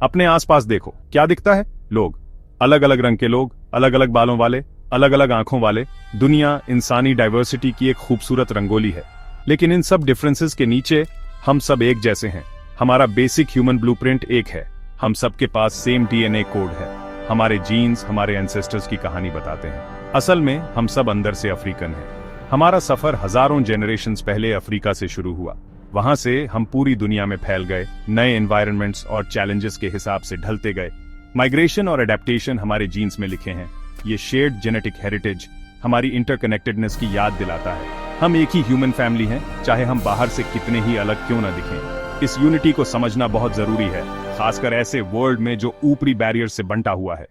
अपने आसपास देखो, क्या दिखता है? लोग, अलग अलग रंग के लोग, अलग अलग बालों वाले, अलग अलग आंखों वाले। दुनिया इंसानी डाइवर्सिटी की एक खूबसूरत रंगोली है, लेकिन इन सब डिफरेंसेस के नीचे हम सब एक जैसे हैं। हमारा बेसिक ह्यूमन ब्लूप्रिंट एक है। हम सबके पास सेम डीएनए कोड है। हमारे जीन्स हमारे एंसेस्टर्स की कहानी बताते हैं। असल में हम सब अंदर से अफ्रीकन हैं। हमारा सफर हजारों जनरेशंस पहले अफ्रीका से शुरू हुआ। वहां से हम पूरी दुनिया में फैल गए, नए एनवायरनमेंट्स और चैलेंजेस के हिसाब से ढलते गए। माइग्रेशन और एडेप्टेशन हमारे जीन्स में लिखे हैं। ये शेयर्ड जेनेटिक हेरिटेज हमारी इंटरकनेक्टेडनेस की याद दिलाता है। हम एक ही ह्यूमन फैमिली हैं, चाहे हम बाहर से कितने ही अलग क्यों ना दिखें। इस यूनिटी को समझना बहुत जरूरी है, खासकर ऐसे वर्ल्ड में जो ऊपरी बैरियर से बंटा हुआ है।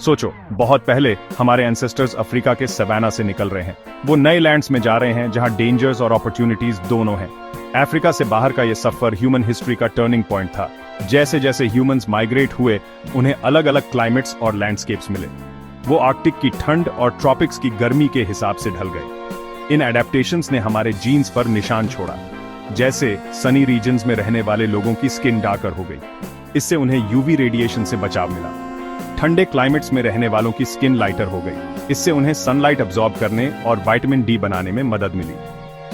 सोचो, बहुत पहले हमारे एंसेस्टर्स अफ्रीका के सवाना से निकल रहे हैं। वो नए लैंड्स में जा रहे हैं जहां डेंजर्स और अपॉर्चुनिटीज दोनों हैं। अफ्रीका से बाहर का यह सफर ह्यूमन हिस्ट्री का टर्निंग पॉइंट था। जैसे जैसे ह्यूमंस माइग्रेट हुए, उन्हें अलग अलग क्लाइमेट्स और लैंडस्केप्स मिले। वो आर्कटिक की ठंड और ट्रॉपिक्स की गर्मी के हिसाब से ढल गए। इन एडेप्टेशंस ने हमारे जीन्स पर निशान छोड़ा। जैसे सनी रीजन्स में रहने वाले लोगों की स्किन डार्कर हो गई, इससे उन्हें यूवी रेडिएशन से बचाव मिला। ठंडे क्लाइमेट्स में रहने वालों की स्किन लाइटर हो गई, इससे उन्हें सनलाइट अब्सॉर्ब करने और विटामिन डी बनाने में मदद मिली।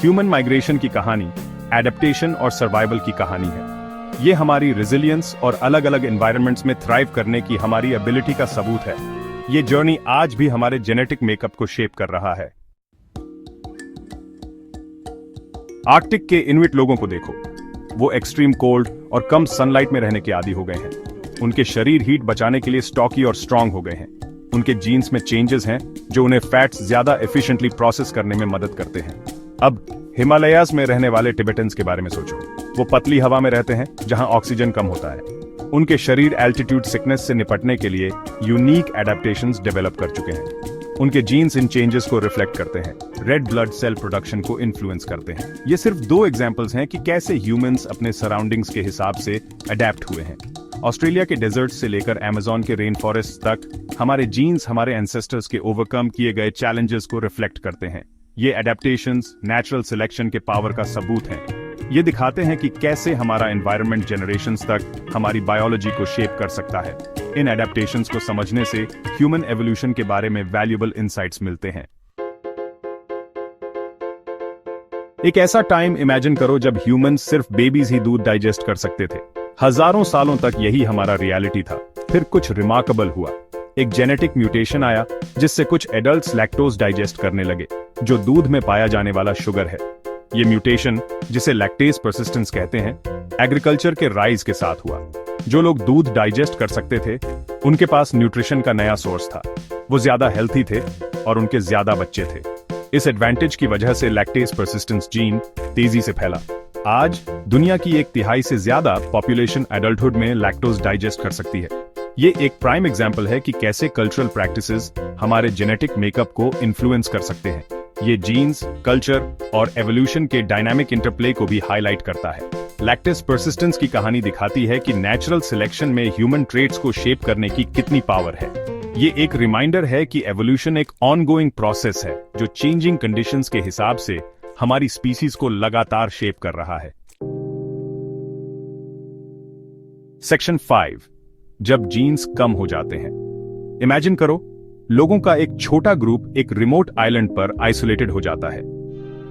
ह्यूमन माइग्रेशन की कहानी एडेप्टेशन और सर्वाइवल की कहानी है। ये हमारी रेजिलियंस और अलग अलग एनवायरनमेंट्स में थ्राइव करने की हमारी एबिलिटी का सबूत है। ये जर्नी आज भी हमारे जेनेटिक मेकअप को शेप कर रहा है। आर्कटिक के इन्विट लोगों को देखो, वो एक्सट्रीम कोल्ड और कम सनलाइट में रहने के आदी हो गए हैं। उनके शरीर हीट बचाने के लिए स्टॉकी और स्ट्रांग हो गए हैं। उनके जीन्स में चेंजेस हैं जो उन्हें फैट्स ज्यादा एफिशिएंटली प्रोसेस करने में मदद करते हैं। अब हिमालयाज में रहने वाले टिबेटन्स के बारे में सोचो। वो पतली हवा में रहते हैं जहां ऑक्सीजन कम होता है। उनके शरीर एल्टीट्यूड सिकनेस से निपटने के लिए यूनिक एडेप्टेशंस डेवलप कर चुके हैं। उनके जीन्स इन चेंजेस को रिफ्लेक्ट करते हैं, रेड ब्लड सेल प्रोडक्शन को इन्फ्लुएंस करते हैं। ये सिर्फ दो एग्जांपल्स हैं कि कैसे ह्यूमंस अपने सराउंडिंग्स के हिसाब से अडेप्ट हुए हैं। ऑस्ट्रेलिया के डेजर्ट से लेकर अमेज़न के रेन फॉरेस्ट तक हमारे जीन्स हमारे एंसेस्टर्स के ओवरकम किए गए चैलेंजेस को रिफ्लेक्ट करते हैं। ये एडेप्टेशंस नेचुरल सिलेक्शन के पावर का सबूत हैं। ये दिखाते हैं कि कैसे हमारा एनवायरनमेंट जनरेशंस तक हमारी बायोलॉजी को शेप कर सकता है। इन एडेप्टेशंस को समझने से ह्यूमन एवोल्यूशन के बारे में वैल्यूएबल इनसाइट्स मिलते हैं। एक ऐसा टाइम इमेजिन करो जब ह्यूमंस सिर्फ बेबीज ही दूध डाइजेस्ट कर सकते थे। हजारों सालों तक यही हमारा रियलिटी था। फिर कुछ रिमार्केबल हुआ। एक जेनेटिक म्यूटेशन आया जिससे कुछ एडल्ट्स लैक्टोज डाइजेस्ट करने लगे, जो दूध में पाया जाने वाला शुगर है। ये म्यूटेशन, जिसे लैक्टेज परसिस्टेंस कहते हैं, एग्रीकल्चर के राइज के साथ हुआ। जो लोग दूध डाइजेस्ट कर सकते थे, उनके पास न्यूट्रिशन का नया सोर्स था। वो ज्यादा हेल्थी थे और उनके ज्यादा बच्चे थे। इस एडवांटेज की वजह से लैक्टेज परसिस्टेंस जीन तेजी से फैला। आज दुनिया की 1/3 से ज्यादा पॉपुलेशन एडल्टहुड में लैक्टोज डाइजेस्ट कर सकती है। ये एक प्राइम एग्जाम्पल है कि कैसे कल्चरल प्रैक्टिसेस हमारे जेनेटिक मेकअप को इन्फ्लुएंस कर सकते हैं। ये जीन्स, कल्चर और एवोल्यूशन के डायनामिक इंटरप्ले को भी हाईलाइट करता है। लैक्टेज परसिस्टेंस की कहानी दिखाती है कि नेचुरल सिलेक्शन में ह्यूमन ट्रेट्स को शेप करने की कितनी पावर है। ये एक रिमाइंडर है कि एवोल्यूशन एक ऑनगोइंग प्रोसेस है जो चेंजिंग कंडीशंस के हिसाब से हमारी स्पीसीज को लगातार शेप कर रहा है। सेक्शन 5, जब जीन्स कम हो जाते हैं। इमेजिन करो, लोगों का एक छोटा ग्रुप एक रिमोट आइलैंड पर आइसोलेटेड हो जाता है।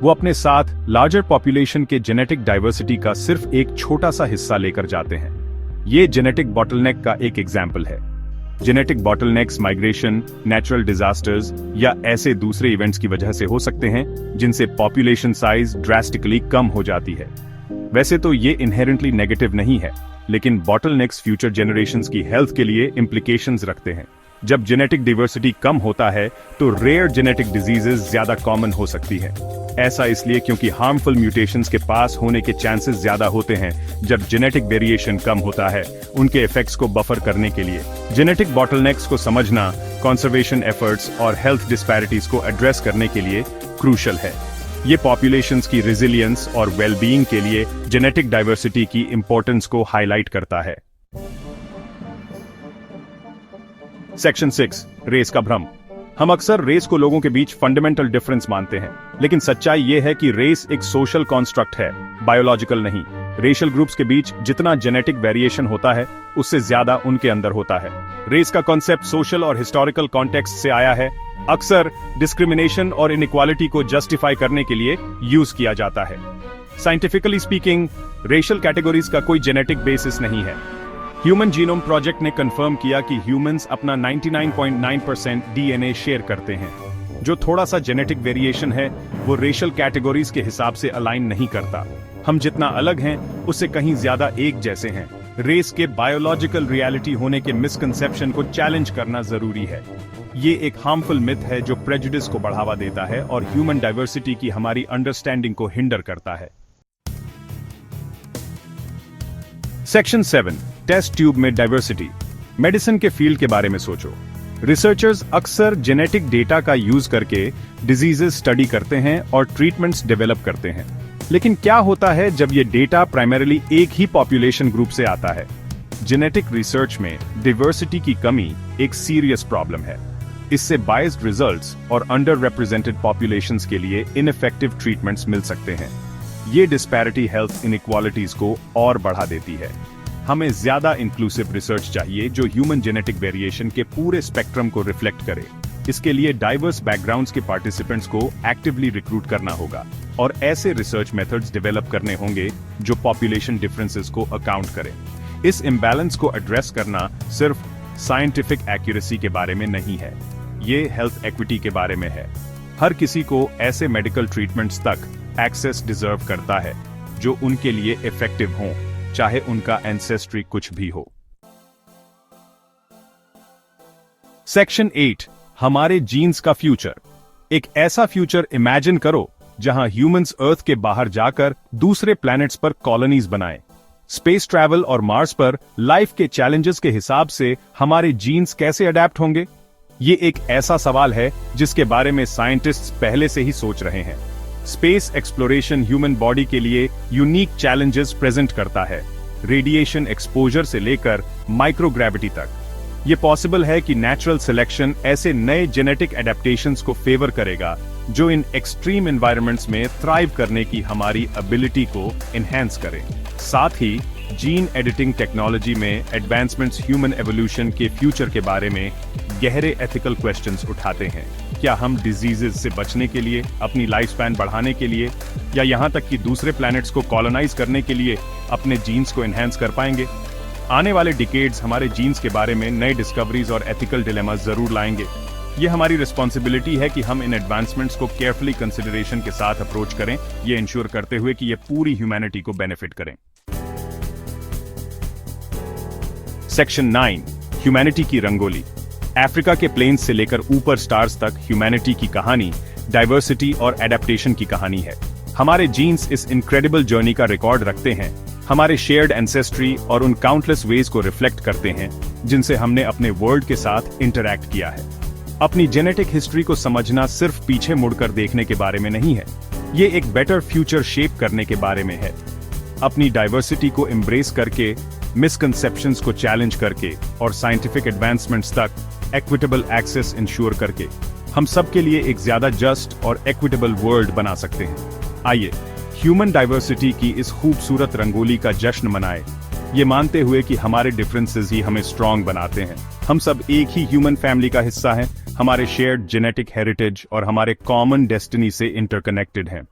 वो अपने साथ लार्जर पॉपुलेशन के जेनेटिक डाइवर्सिटी का सिर्फ एक छोटा सा हिस्सा लेकर जाते हैं। ये जेनेटिक बॉटलनेक का एक एग्जाम्पल है। Genetic bottlenecks migration, natural disasters या ऐसे दूसरे इवेंट्स की वजह से हो सकते हैं जिनसे पॉपुलेशन साइज ड्रास्टिकली कम हो जाती है। वैसे तो ये इनहेरेंटली नेगेटिव नहीं है, लेकिन बॉटलनेक्स फ्यूचर जनरेशंस की हेल्थ के लिए इंप्लीकेशंस रखते हैं। जब जेनेटिक डाइवर्सिटी कम होता है तो रेयर जेनेटिक डिजीजेस ज्यादा कॉमन हो सकती है। ऐसा इसलिए क्योंकि हार्मफुल म्यूटेशंस के पास होने के चांसेस ज्यादा होते हैं। जब जेनेटिक वेरिएशन कम होता है, उनके इफेक्ट्स को बफर करने के लिए जेनेटिक बॉटलनेक्स को समझना कंजर्वेशन एफर्ट्स और हेल्थ डिस्पैरिटीज को एड्रेस करने के लिए क्रूशल है। ये पॉपुलेशंस की रेजिलियंस और वेलबीइंग के लिए जेनेटिक डाइवर्सिटी की इंपॉर्टेंस को हाईलाइट करता है। सेक्शन 6, रेस का भ्रम। हम अक्सर रेस को लोगों के बीच फंडामेंटल डिफरेंस मानते हैं, लेकिन सच्चाई यह है कि रेस एक सोशल कॉन्स्ट्रक्ट है, बायोलॉजिकल नहीं। रेशियल ग्रुप्स के बीच जितना जेनेटिक वेरिएशन होता है उससे ज्यादा उनके अंदर होता है। रेस का कॉन्सेप्ट सोशल और हिस्टोरिकल कॉन्टेक्स्ट से आया है, अक्सर डिस्क्रिमिनेशन और इनइक्वालिटी को जस्टिफाई करने के लिए यूज किया जाता है। साइंटिफिकली स्पीकिंग, रेशियल कैटेगरीज का कोई जेनेटिक बेसिस नहीं है। ह्यूमन जीनोम प्रोजेक्ट ने कंफर्म किया कि ह्यूमंस अपना 99.9% डीएनए शेयर करते हैं। जो थोड़ा सा जेनेटिक वेरिएशन है वो रेशियल कैटेगरीज के हिसाब से अलाइन नहीं करता। हम जितना अलग हैं उससे कहीं ज्यादा एक जैसे हैं। रेस के बायोलॉजिकल रियलिटी होने के मिसकंसेप्शन को चैलेंज करना जरूरी है। ये एक हार्मफुल मिथ है जो प्रेजुडिस को बढ़ावा देता है और ह्यूमन डाइवर्सिटी की हमारी अंडरस्टैंडिंग को हिंडर करता है। सेक्शन 7, टेस्ट ट्यूब में डाइवर्सिटी। मेडिसिन के फील्ड के बारे में सोचो। रिसर्चर्स अक्सर जेनेटिक डेटा का यूज करके डिजीजेस स्टडी करते हैं और ट्रीटमेंट्स डेवलप करते हैं। लेकिन क्या होता है जब ये डेटा प्राइमरीली एक ही पॉपुलेशन ग्रुप से आता है? जेनेटिक रिसर्च में डाइवर्सिटी की कमी एक सीरियस प्रॉब्लम है। इससे बायस्ड रिजल्ट्स और अंडर रिप्रेजेंटेड पॉपुलेशंस के लिए इनइफेक्टिव ट्रीटमेंट्स मिल सकते हैं। ये डिस्पैरिटी हेल्थ इनइक्वालिटीज को और बढ़ा देती है। हमें ज्यादा इंक्लूसिव रिसर्च चाहिए जो ह्यूमन जेनेटिक वेरिएशन के पूरे स्पेक्ट्रम को रिफ्लेक्ट करे। इसके लिए डाइवर्स बैकग्राउंड्स के पार्टिसिपेंट्स को एक्टिवली रिक्रूट करना होगा और ऐसे रिसर्च मेथड्स डेवलप करने होंगे जो पॉपुलेशन डिफरेंसेस को अकाउंट करें। इस इम्बैलेंस को एड्रेस करना सिर्फ साइंटिफिक एक्यूरेसी के बारे में नहीं है, ये हेल्थ इक्विटी के बारे में है। हर किसी को ऐसे मेडिकल ट्रीटमेंट्स तक एक्सेस डिजर्व करता है जो उनके लिए इफेक्टिव हों, चाहे उनका एंसेस्ट्री कुछ भी हो। सेक्शन 8, हमारे जीन्स का फ्यूचर। एक ऐसा फ्यूचर इमेजिन करो जहां ह्यूमंस अर्थ के बाहर जाकर दूसरे प्लैनेट्स पर कॉलोनीज बनाएं। स्पेस ट्रैवल और मार्स पर लाइफ के चैलेंजेस के हिसाब से हमारे जीन्स कैसे अडेप्ट होंगे? ये एक ऐसा सवाल है जिसके बारे में साइंटिस्ट्स पहले से ही सोच रहे हैं। स्पेस एक्सप्लोरेशन ह्यूमन बॉडी के लिए यूनिक चैलेंजेस प्रेजेंट करता है, रेडिएशन एक्सपोजर से लेकर माइक्रोग्रेविटी तक। ये पॉसिबल है कि नेचुरल सिलेक्शन ऐसे नए जेनेटिक एडेप्टेशंस को फेवर करेगा जो इन एक्सट्रीम एनवायरनमेंट्स में थ्राइव करने की हमारी एबिलिटी को एनहांस करें। साथ ही जीन एडिटिंग टेक्नोलॉजी में एडवांसमेंट्स ह्यूमन एवोल्यूशन के फ्यूचर के बारे में गहरे एथिकल क्वेश्चंस उठाते हैं। क्या हम डिजीजेस से बचने के लिए, अपनी लाइफ स्पैन बढ़ाने के लिए, या यहां तक कि दूसरे प्लैनेट्स को कॉलोनाइज करने के लिए अपने जीन्स को एनहांस कर पाएंगे? आने वाले डिकेड्स हमारे जीन्स के बारे में नए डिस्कवरीज और एथिकल डिलेमास जरूर लाएंगे। ये हमारी रिस्पॉन्सिबिलिटी है कि हम इन एडवांसमेंट्स को केयरफुली कंसिडरेशन के साथ अप्रोच करें, ये इंश्योर करते हुए कि ये पूरी ह्यूमैनिटी को बेनिफिट करें। सेक्शन 9, ह्यूमैनिटी की रंगोली। अफ्रीका के प्लेन्स से लेकर ऊपर स्टार्स तक ह्यूमैनिटी की कहानी डाइवर्सिटी और एडेप्टेशन की कहानी है। हमारे जीन्स इस इनक्रेडिबल जर्नी का रिकॉर्ड रखते हैं, हमारे शेयर्ड एंसेस्ट्री और उन काउंटलेस वेज को रिफ्लेक्ट करते हैं जिनसे हमने अपने वर्ल्ड के साथ इंटरैक्ट किया है। अपनी जेनेटिक हिस्ट्री को समझना सिर्फ पीछे मुड़कर देखने के बारे में नहीं है, ये एक बेटर फ्यूचर शेप करने के बारे में है। अपनी डाइवर्सिटी को एम्ब्रेस करके, मिसकंसेप्शंस को चैलेंज करके और साइंटिफिक एडवांसमेंट्स तक इक्विटेबल एक्सेस इंश्योर करके हम सब के लिए एक ज्यादा जस्ट और इक्विटेबल वर्ल्ड बना सकते हैं। आइए ह्यूमन डाइवर्सिटी की इस खूबसूरत रंगोली का जश्न मनाएं, ये मानते हुए कि हमारे डिफरेंसेस ही हमें स्ट्रांग बनाते हैं। हम सब एक ही ह्यूमन फैमिली का हिस्सा हैं, हमारे शेयर्ड जेनेटिक हेरिटेज और हमारे कॉमन डेस्टिनी से इंटरकनेक्टेड हैं।